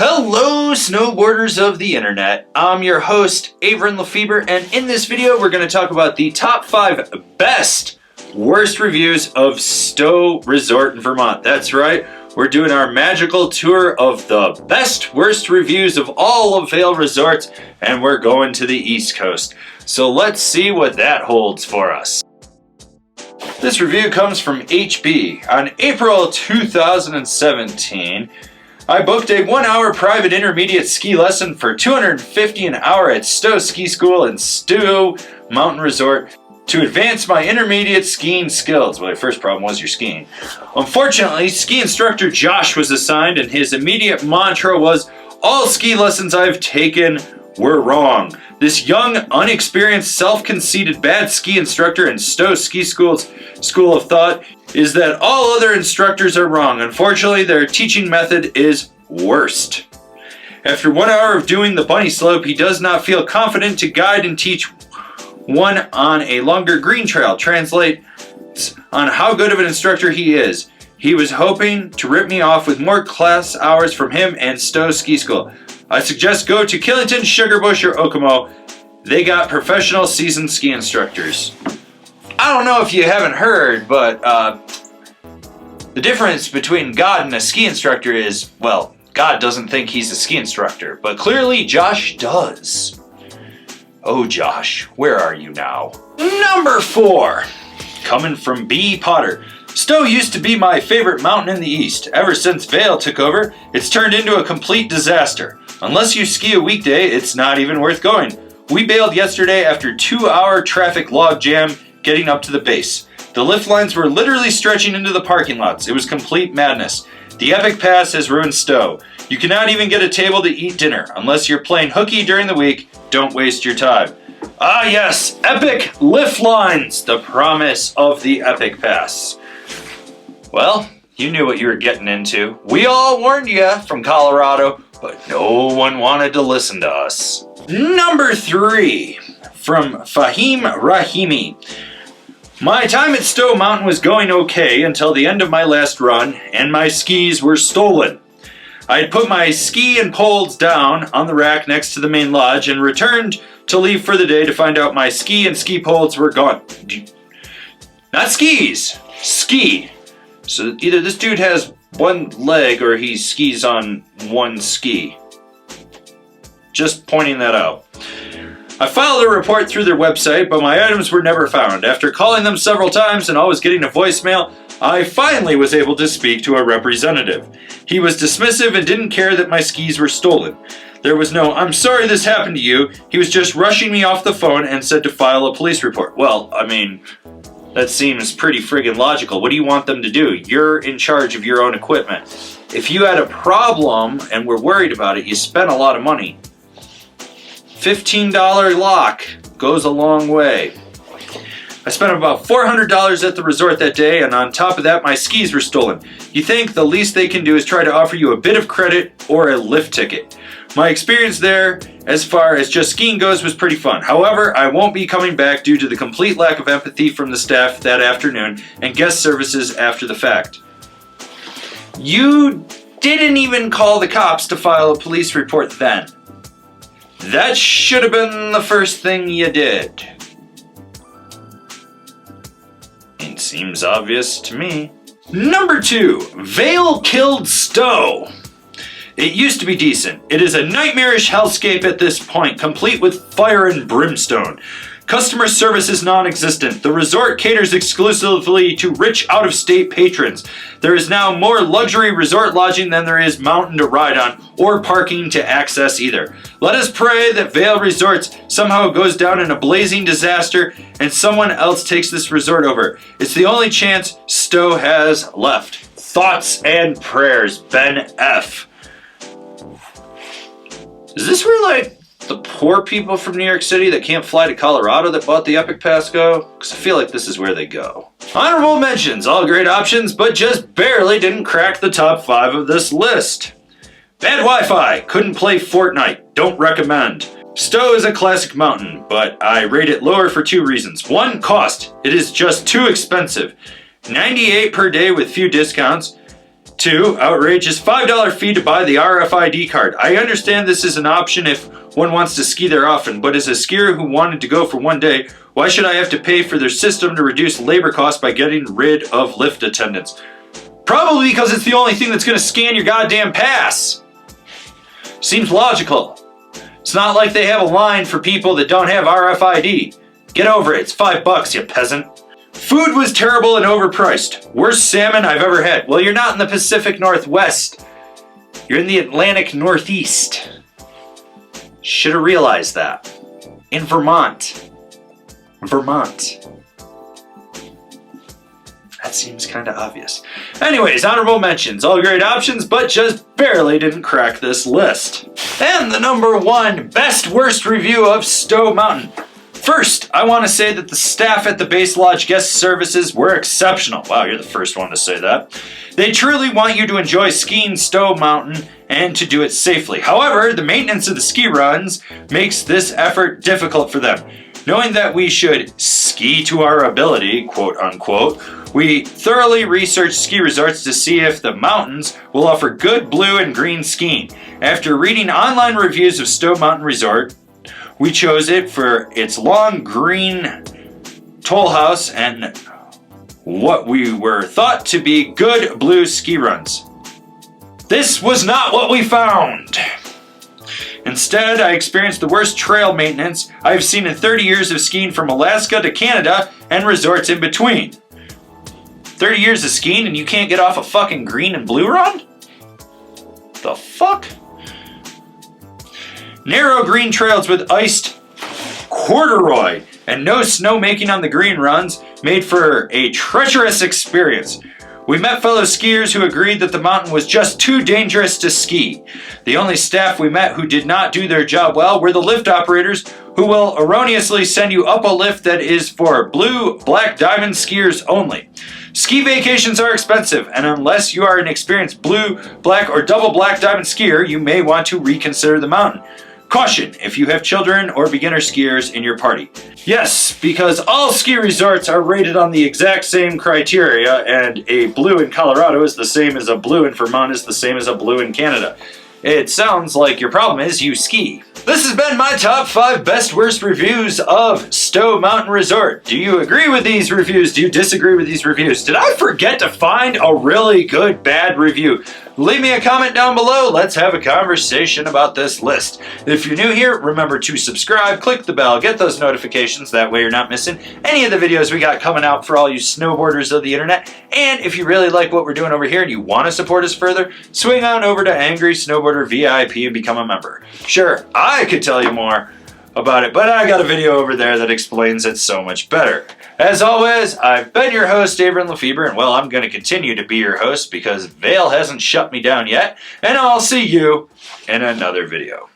Hello, snowboarders of the internet. I'm your host, Avran LeFeber, and in this video we're going to talk about the top 5 best, worst reviews of Stowe Resort in Vermont. That's right, we're doing our magical tour of the best, worst reviews of all of Vale resorts, and we're going to the East Coast. So let's see what that holds for us. This review comes from HB. On April 2017, I booked a 1-hour private intermediate ski lesson for $250 an hour at Stowe Ski School in Stowe Mountain Resort to advance my intermediate skiing skills. Well, the first problem was your skiing. Unfortunately, ski instructor Josh was assigned, and his immediate mantra was, "All ski lessons I've taken were wrong." This young, unexperienced, self-conceited bad ski instructor in Stowe Ski School's school of thought is that all other instructors are wrong. Unfortunately, their teaching method is worst. After 1 hour of doing the bunny slope, he does not feel confident to guide and teach one on a longer green trail. Translate on how good of an instructor he is. He was hoping to rip me off with more class hours from him and Stowe Ski School. I suggest go to Killington, Sugarbush, or Okemo. They got professional seasoned ski instructors. I don't know if you haven't heard, but the difference between God and a ski instructor is, well, God doesn't think he's a ski instructor, but clearly Josh does. Oh, Josh, where are you now? Number 4, coming from B. Potter. Stowe used to be my favorite mountain in the East. Ever since Vale took over, it's turned into a complete disaster. Unless you ski a weekday, it's not even worth going. We bailed yesterday after a 2-hour traffic log jam getting up to the base. The lift lines were literally stretching into the parking lots. It was complete madness. The Epic Pass has ruined Stowe. You cannot even get a table to eat dinner. Unless you're playing hooky during the week, don't waste your time. Ah yes, Epic lift lines, the promise of the Epic Pass. Well, you knew what you were getting into. We all warned you from Colorado, but no one wanted to listen to us. Number 3, from Fahim Rahimi. My time at Stowe Mountain was going okay until the end of my last run, and my skis were stolen. I had put my ski and poles down on the rack next to the main lodge and returned to leave for the day to find out my ski and ski poles were gone. Not skis, ski. So either this dude has one leg or he skis on one ski. Just pointing that out. I filed a report through their website, but my items were never found. After calling them several times and always getting a voicemail, I finally was able to speak to a representative. He was dismissive and didn't care that my skis were stolen. There was no, "I'm sorry this happened to you." He was just rushing me off the phone and said to file a police report. Well, I mean, that seems pretty friggin' logical. What do you want them to do? You're in charge of your own equipment. If you had a problem and were worried about it, you spent a lot of money. $15 lock goes a long way. I spent about $400 at the resort that day, and on top of that, my skis were stolen. You think the least they can do is try to offer you a bit of credit or a lift ticket. My experience there, as far as just skiing goes, was pretty fun. However, I won't be coming back due to the complete lack of empathy from the staff that afternoon and guest services after the fact. You didn't even call the cops to file a police report then. That should have been the first thing you did. It seems obvious to me. Number 2, Vale killed Stowe. It used to be decent. It is a nightmarish hellscape at this point, complete with fire and brimstone. Customer service is non-existent. The resort caters exclusively to rich out-of-state patrons. There is now more luxury resort lodging than there is mountain to ride on, or parking to access either. Let us pray that Vale Resorts somehow goes down in a blazing disaster and someone else takes this resort over. It's the only chance Stowe has left. Thoughts and prayers, Ben F. Is this where, like, the poor people from New York City that can't fly to Colorado that bought the Epic Pass go? Because I feel like this is where they go. Honorable mentions, all great options, but just barely didn't crack the top 5 of this list. Bad Wi-Fi, couldn't play Fortnite, don't recommend. Stowe is a classic mountain, but I rate it lower for 2 reasons. 1, cost. It is just too expensive. $98 per day with few discounts. 2. Outrageous $5 fee to buy the RFID card. I understand this is an option if one wants to ski there often, but as a skier who wanted to go for one day, why should I have to pay for their system to reduce labor costs by getting rid of lift attendants? Probably because it's the only thing that's going to scan your goddamn pass. Seems logical. It's not like they have a line for people that don't have RFID. Get over it, it's $5, you peasant. Food was terrible and overpriced. Worst salmon I've ever had. Well, you're not in the Pacific Northwest. You're in the Atlantic Northeast. Should have realized that. In Vermont. That seems kind of obvious. Anyways, honorable mentions. All great options, but just barely didn't crack this list. And the number 1 best worst review of Stowe Mountain. First, I want to say that the staff at the Base Lodge guest services were exceptional. Wow, you're the first one to say that. They truly want you to enjoy skiing Stowe Mountain and to do it safely. However, the maintenance of the ski runs makes this effort difficult for them. Knowing that we should ski to our ability, quote unquote, we thoroughly researched ski resorts to see if the mountains will offer good blue and green skiing. After reading online reviews of Stowe Mountain Resort, we chose it for its long green toll house and what we were thought to be good blue ski runs. This was not what we found. Instead, I experienced the worst trail maintenance I've seen in 30 years of skiing from Alaska to Canada and resorts in between. 30 years of skiing and you can't get off a fucking green and blue run? The fuck? Narrow green trails with iced corduroy and no snowmaking on the green runs made for a treacherous experience. We met fellow skiers who agreed that the mountain was just too dangerous to ski. The only staff we met who did not do their job well were the lift operators who will erroneously send you up a lift that is for blue, black diamond skiers only. Ski vacations are expensive, and unless you are an experienced blue, black, or double black diamond skier, you may want to reconsider the mountain. Caution if you have children or beginner skiers in your party. Yes, because all ski resorts are rated on the exact same criteria, and a blue in Colorado is the same as a blue in Vermont is the same as a blue in Canada. It sounds like your problem is you ski. This has been my top 5 best worst reviews of Stowe Mountain Resort. Do you agree with these reviews? Do you disagree with these reviews? Did I forget to find a really good bad review? Leave me a comment down below. Let's have a conversation about this list. If you're new here, remember to subscribe, click the bell, get those notifications. That way you're not missing any of the videos we got coming out for all you snowboarders of the internet. And if you really like what we're doing over here and you want to support us further, swing on over to Angry Snowboarder VIP and become a member. Sure, I could tell you more about it, but I got a video over there that explains it so much better. As always, I've been your host, Avran LeFeber, and well, I'm going to continue to be your host because Vale hasn't shut me down yet, and I'll see you in another video.